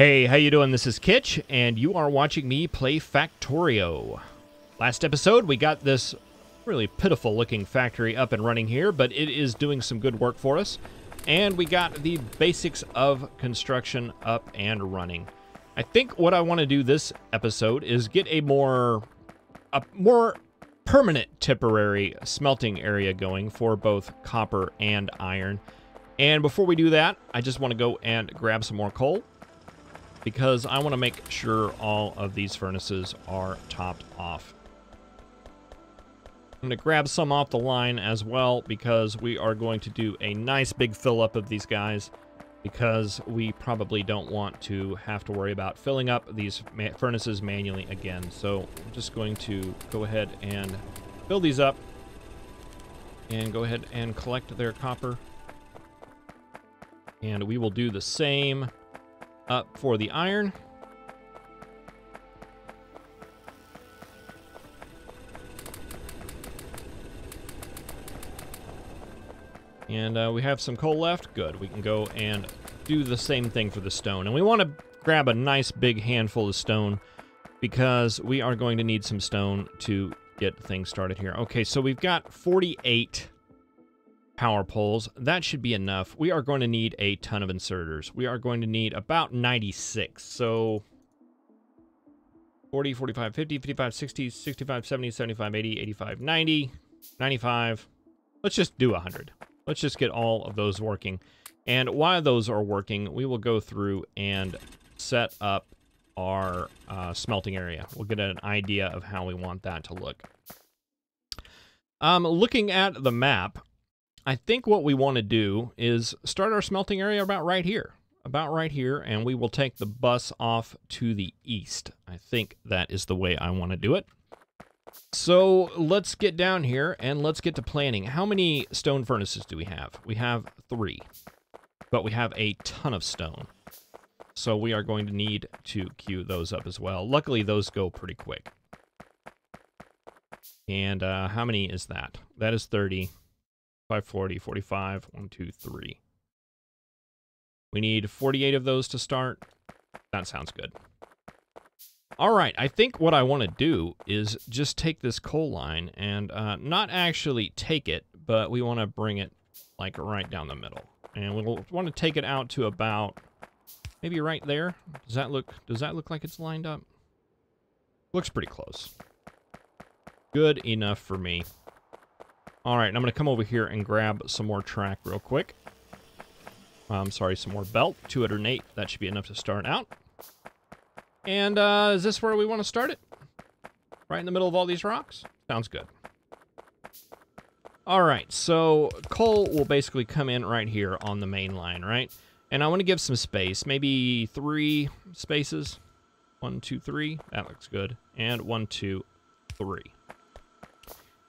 Hey, how you doing? This is Kitch, and you are watching me play Factorio. Last episode, we got this really pitiful-looking factory up and running here, but it is doing some good work for us. And we got the basics of construction up and running. I think what I want to do this episode is get a more permanent temporary smelting area going for both copper and iron. And before we do that, I just want to go and grab some more coal, because I want to make sure all of these furnaces are topped off. I'm going to grab some off the line as well, because we are going to do a nice big fill up of these guys, because we probably don't want to have to worry about filling up these furnaces manually again. So I'm just going to go ahead and fill these up and go ahead and collect their copper. And we will do the same up for the iron. And we have some coal left. Good. We can go and do the same thing for the stone. And we want to grab a nice big handful of stone, because we are going to need some stone to get things started here. Okay, so we've got 48 power poles. That should be enough. We are going to need a ton of inserters. We are going to need about 96. So 40, 45, 50, 55, 60, 65, 70, 75, 80, 85, 90, 95. Let's just do 100. Let's just get all of those working. And while those are working, we will go through and set up our smelting area. We'll get an idea of how we want that to look. Looking at the map, I think what we want to do is start our smelting area about right here. And we will take the bus off to the east. I think that is the way I want to do it. So let's get down here and let's get to planning. How many stone furnaces do we have? We have 3, but we have a ton of stone. So we are going to need to queue those up as well. Luckily, those go pretty quick. And how many is that? That is 30. 40, 45, 1, 2, 3. We need 48 of those to start. That sounds good. All right, I think what I want to do is just take this coal line and not actually take it, but we want to bring it like right down the middle. And we'll want to take it out to about maybe right there. Does that look like it's lined up? Looks pretty close. Good enough for me. All right, I'm going to come over here and grab some more track real quick. Sorry, some more belt. 208. That should be enough to start out. And is this where we want to start it? Right in the middle of all these rocks? Sounds good. All right, so coal will basically come in right here on the main line, right? And I want to give some space. Maybe 3 spaces. 1, 2, 3. That looks good. And 1, 2, 3.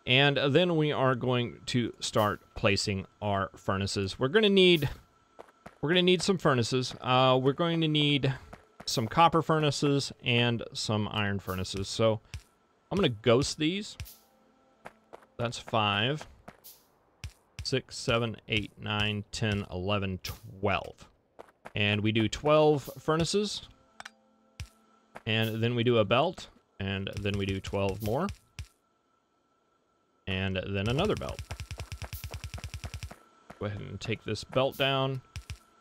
And then we are going to start placing our furnaces. We're going to need some furnaces. We're going to need some copper furnaces and some iron furnaces. So I'm going to ghost these. That's 5, 6, 7, 8, 9, 10, 11, 12. And we do 12 furnaces. And then we do a belt. And then we do 12 more. And then another belt. Go ahead and take this belt down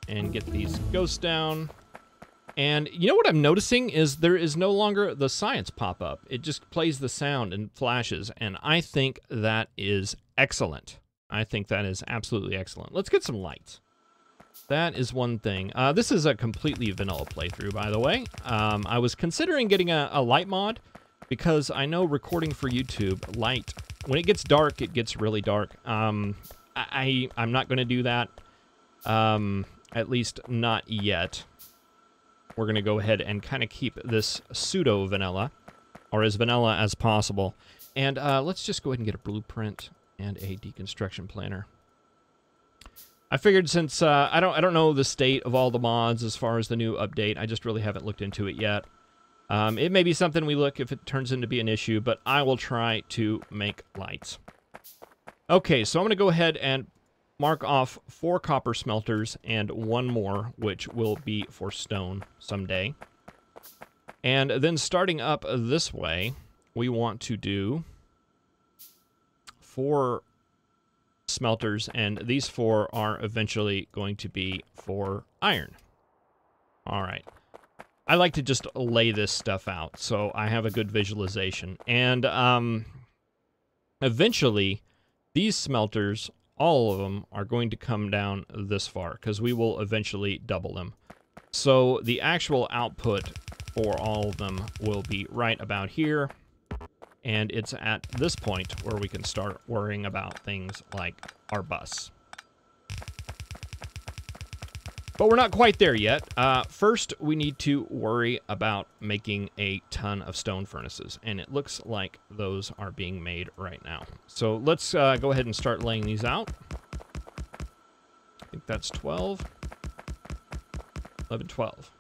and get these ghosts down. And you know what I'm noticing is there is no longer the science pop-up. It just plays the sound and flashes, and I think that is excellent. I think that is absolutely excellent. Let's get some lights. That is one thing. This is a completely vanilla playthrough, by the way. I was considering getting a light mod, because I know recording for YouTube, light, when it gets dark, it gets really dark. I'm not going to do that, at least not yet. We're going to go ahead and kind of keep this pseudo-vanilla, or as vanilla as possible. And let's just go ahead and get a blueprint and a deconstruction planner. I figured since I don't know the state of all the mods as far as the new update, I just really haven't looked into it yet. It may be something we look if it turns into be an issue, but I will try to make lights. Okay, so I'm going to go ahead and mark off 4 copper smelters and 1 more, which will be for stone someday. And then starting up this way, we want to do 4 smelters, and these 4 are eventually going to be for iron. All right. I like to just lay this stuff out so I have a good visualization. And eventually, these smelters, all of them, are going to come down this far because we will eventually double them. So the actual output for all of them will be right about here. And it's at this point where we can start worrying about things like our bus. But we're not quite there yet. First, we need to worry about making a ton of stone furnaces. And it looks like those are being made right now. So let's go ahead and start laying these out. I think that's 12. 11, 12.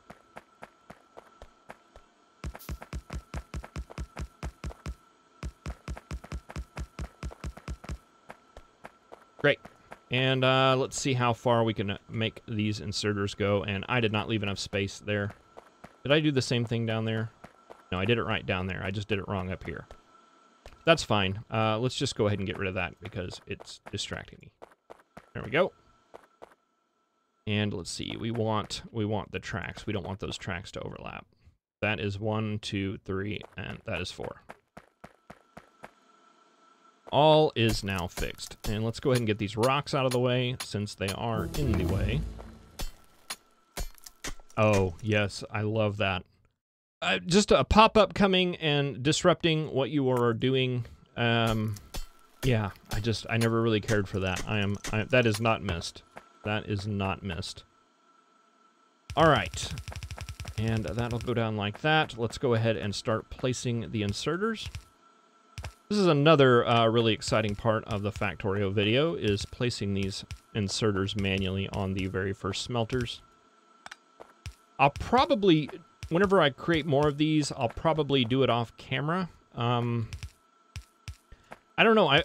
Great. And let's see how far we can make these inserters go. And I did not leave enough space there. Did I do the same thing down there? No, I did it right down there. I just did it wrong up here. That's fine. Let's just go ahead and get rid of that because it's distracting me. There we go. And let's see. We want the tracks. We don't want those tracks to overlap. That is 1, 2, 3, and that is 4. All is now fixed. And let's go ahead and get these rocks out of the way since they are in the way. Oh, yes, I love that. Just a pop-up coming and disrupting what you are doing. Yeah, I never really cared for that. That is not missed. That is not missed. All right. And that'll go down like that. Let's go ahead and start placing the inserters. This is another really exciting part of the Factorio video, is placing these inserters manually on the very first smelters. I'll probably, whenever I create more of these, I'll probably do it off camera. I don't know.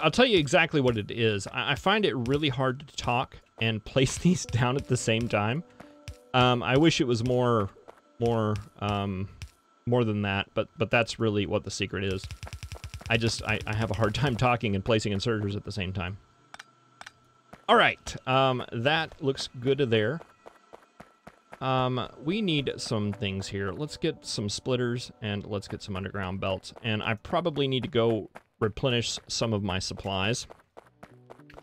I'll tell you exactly what it is. I find it really hard to talk and place these down at the same time. I wish it was more than that, but that's really what the secret is. I have a hard time talking and placing inserters at the same time. All right, that looks good there. We need some things here. Let's get some splitters and let's get some underground belts. And I probably need to go replenish some of my supplies.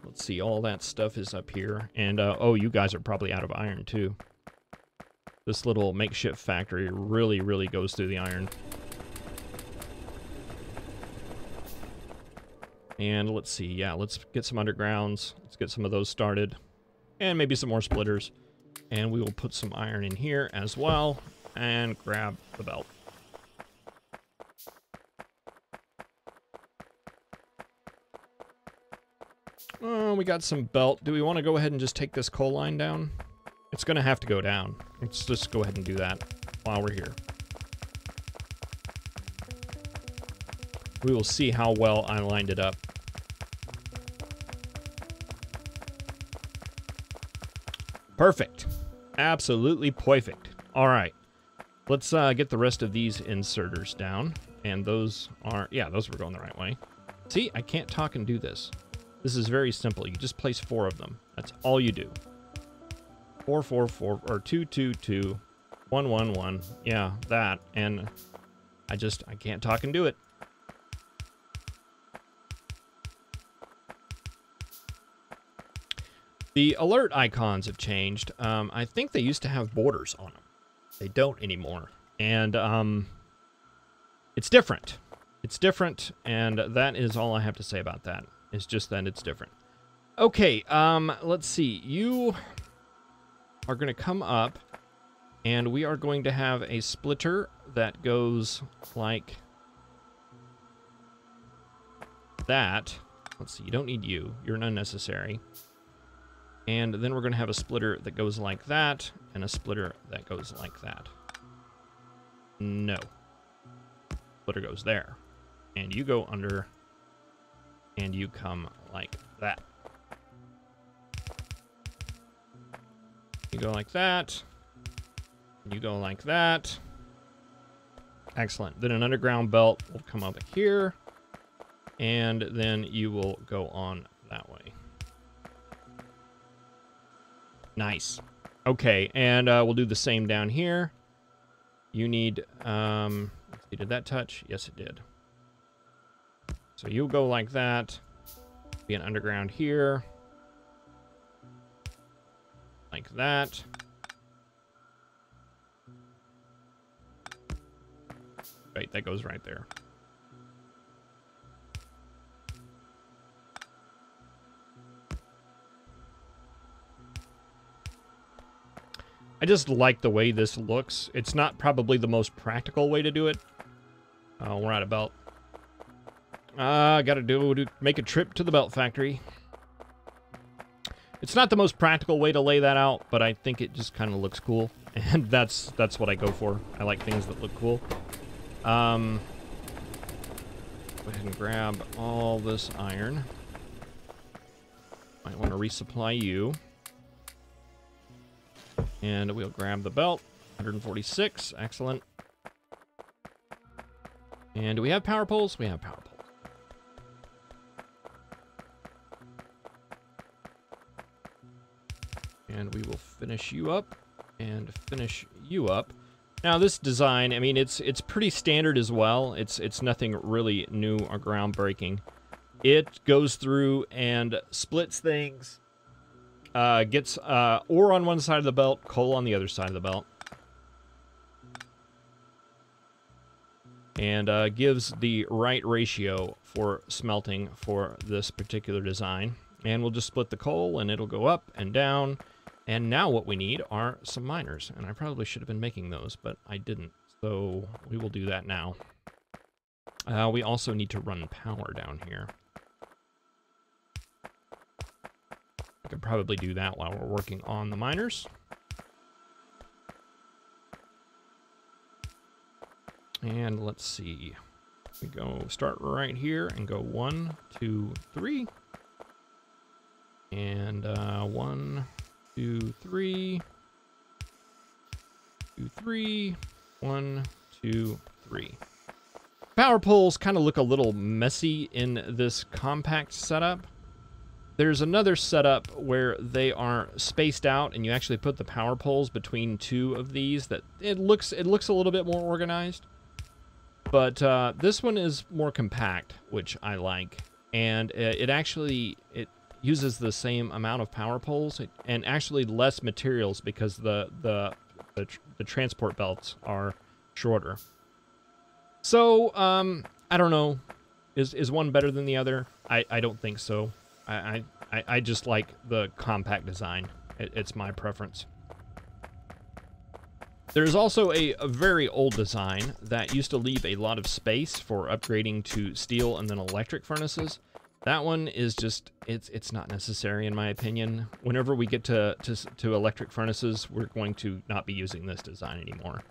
Let's see, all that stuff is up here. And, oh, you guys are probably out of iron, too. This little makeshift factory really, really goes through the iron. And let's see, yeah, let's get some undergrounds. Let's get some of those started. And maybe some more splitters. And we will put some iron in here as well. And grab the belt. Oh, we got some belt. Do we want to go ahead and just take this coal line down? It's going to have to go down. Let's just go ahead and do that while we're here. We will see how well I lined it up. Perfect. Absolutely perfect. All right. Let's get the rest of these inserters down. And those are, yeah, those were going the right way. See, I can't talk and do this. This is very simple. You just place 4 of them. That's all you do. 4, 4, 4, or 2, 2, 2, 1, 1, 1. Yeah, that. And I can't talk and do it. The alert icons have changed. I think they used to have borders on them. They don't anymore. And it's different. It's different, and that is all I have to say about that. It's just that it's different. Okay, let's see. You are going to come up, and we are going to have a splitter that goes like that. Let's see, you don't need you. You're unnecessary. And then we're going to have a splitter that goes like that, and a splitter that goes like that. No. Splitter goes there. And you go under, and you come like that. You go like that. You go like that. Excellent. Then an underground belt will come up here. And then you will go on that way. Nice. Okay, and we'll do the same down here. You need, let's see, did that touch? Yes, it did. So you'll go like that. Be an underground here. Like that. Right, that goes right there. I just like the way this looks. It's not probably the most practical way to do it. We're at a belt. Gotta make a trip to the belt factory. It's not the most practical way to lay that out, but I think it just kind of looks cool. And that's what I go for. I like things that look cool. Go ahead and grab all this iron. Might want to resupply you. And we'll grab the belt. 146. Excellent. And do we have power poles? We have power poles. And we will finish you up and finish you up. Now this design, I mean, it's pretty standard as well. It's nothing really new or groundbreaking. It goes through and splits things. Gets ore on one side of the belt, coal on the other side of the belt. And gives the right ratio for smelting for this particular design. And we'll just split the coal and it'll go up and down. And now what we need are some miners. And I probably should have been making those, but I didn't. So we will do that now. We also need to run power down here. I could probably do that while we're working on the miners. And let's see. We go start right here and go 1, 2, 3. And 1, 2, 3. 2, 3. 1, 2, 3. Power poles kind of look a little messy in this compact setup. There's another setup where they are spaced out and you actually put the power poles between two of these. That it looks a little bit more organized. But this one is more compact, which I like. And it uses the same amount of power poles and actually less materials because the transport belts are shorter. So, I don't know. Is one better than the other? I don't think so. I just like the compact design. It's my preference. There's also a very old design that used to leave a lot of space for upgrading to steel and then electric furnaces. That one is just, it's not necessary in my opinion. Whenever we get to electric furnaces, we're going to not be using this design anymore.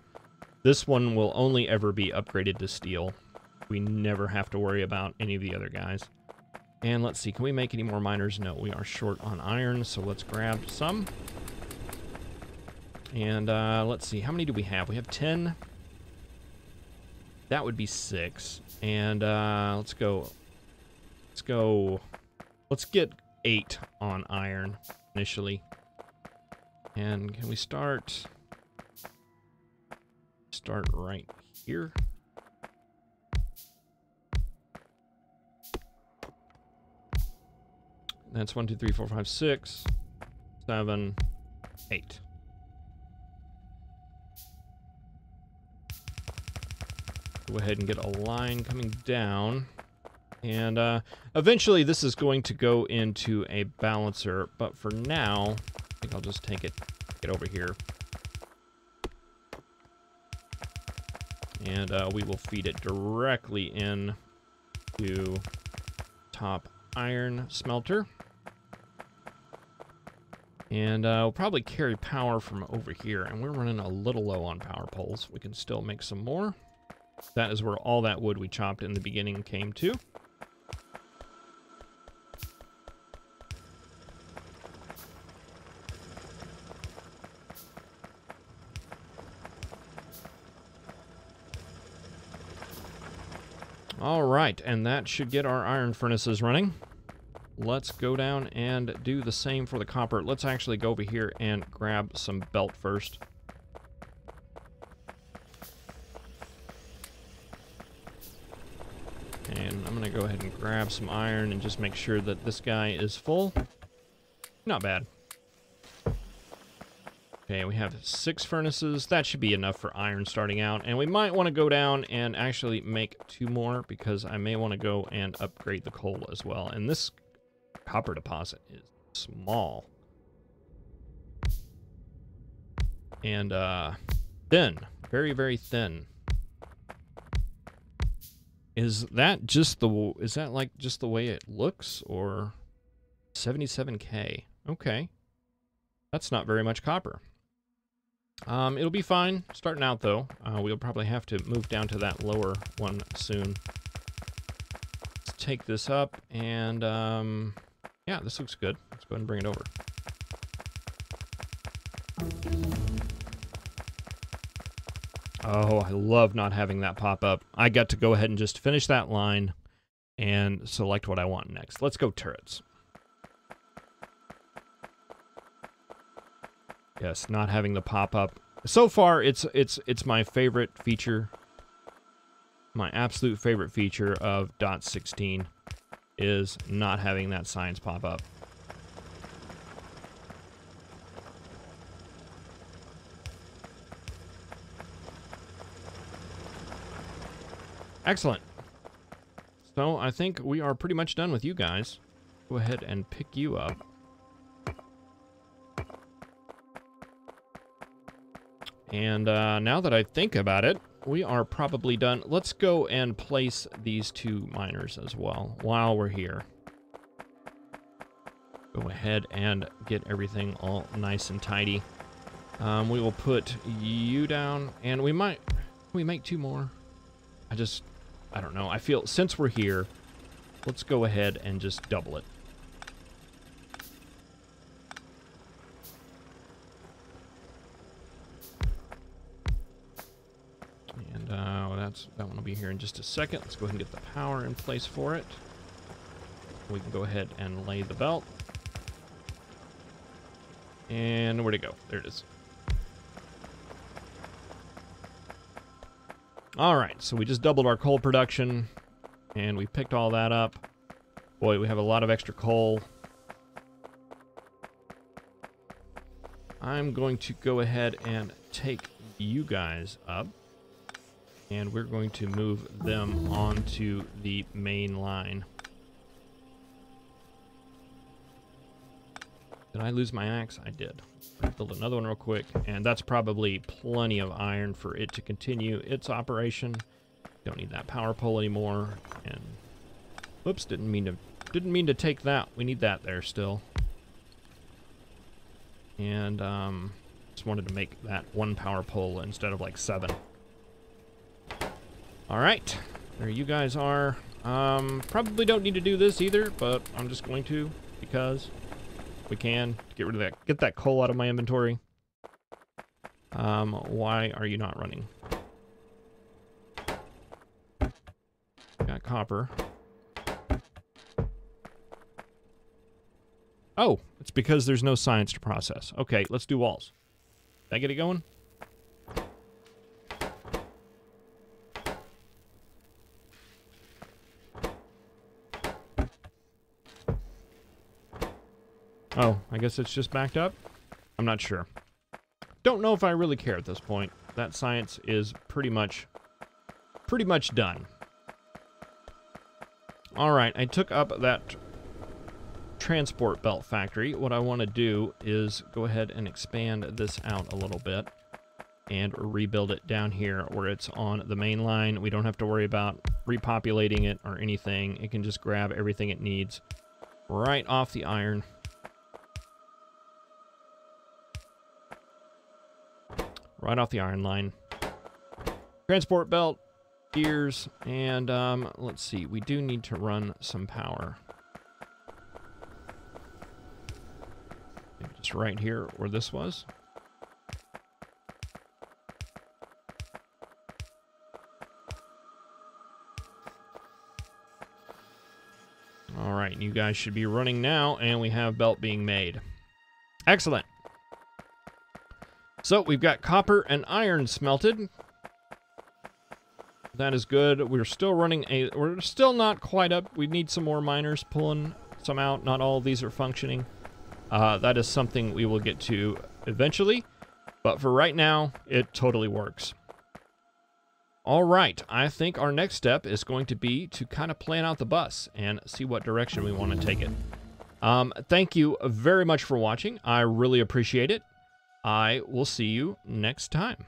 This one will only ever be upgraded to steel. We never have to worry about any of the other guys. And let's see, can we make any more miners? No, we are short on iron, so let's grab some. And let's see, how many do we have? We have 10. That would be 6. And let's get 8 on iron initially. And can we start right here? That's 1, 2, 3, 4, 5, 6, 7, 8. Go ahead and get a line coming down. And eventually this is going to go into a balancer, but for now, I think I'll just take it over here. And we will feed it directly in to top iron smelter. And we'll probably carry power from over here, and we're running a little low on power poles. We can still make some more. That is where all that wood we chopped in the beginning came to. All right, and that should get our iron furnaces running. Let's go down and do the same for the copper. Let's actually go over here and grab some belt first. And I'm going to go ahead and grab some iron and just make sure that this guy is full. Not bad. Okay, we have 6 furnaces. That should be enough for iron starting out. And we might want to go down and actually make 2 more because I may want to go and upgrade the coal as well. And this copper deposit is small. And thin. Very, very thin. Is that like just the way it looks, or 77K? Okay. That's not very much copper. It'll be fine starting out though. We'll probably have to move down to that lower one soon. Let's take this up and yeah, this looks good. Let's go ahead and bring it over. Oh, I love not having that pop up. I got to go ahead and just finish that line and select what I want next. Let's go turrets. Yes, not having the pop up. So far, it's my favorite feature. My absolute favorite feature of 0.16 is not having that science pop up. Excellent. So I think we are pretty much done with you guys. Go ahead and pick you up. And now that I think about it, we are probably done. Let's go and place these 2 miners as well while we're here. Go ahead and get everything all nice and tidy. We will put you down, and we might... Can we make 2 more? I don't know. I feel, since we're here, let's go ahead and just double it. And that one will be here in just a second. Let's go ahead and get the power in place for it. We can go ahead and lay the belt. And where'd it go? There it is. All right, so we just doubled our coal production, and we picked all that up. Boy, we have a lot of extra coal. I'm going to go ahead and take you guys up, and we're going to move them onto the main line. Did I lose my axe? I did. Build another one real quick, and that's probably plenty of iron for it to continue its operation. Don't need that power pole anymore. And whoops, didn't mean to take that. We need that there still. And just wanted to make that 1 power pole instead of like 7. All right, there you guys are. Probably don't need to do this either, but I'm just going to because we can get rid of that, get that coal out of my inventory. Why are you not running? Got copper. Oh, it's because there's no science to process. Okay, let's do walls. Did I get it going? Oh, I guess it's just backed up? I'm not sure. Don't know if I really care at this point. That science is pretty much done. Alright, I took up that transport belt factory. What I want to do is go ahead and expand this out a little bit and rebuild it down here where it's on the main line. We don't have to worry about repopulating it or anything. It can just grab everything it needs right off the iron. Right off the iron line. Transport belt, gears, and let's see. We do need to run some power. Maybe just right here where this was. right, you guys should be running now, and we have belt being made. Excellent. So we've got copper and iron smelted. That is good. We're still running we're still not quite up. We need some more miners pulling some out. Not all of these are functioning. That is something we will get to eventually. But for right now, it totally works. All right, I think our next step is going to be to kind of plan out the bus and see what direction we want to take it. Thank you very much for watching. I really appreciate it. I will see you next time.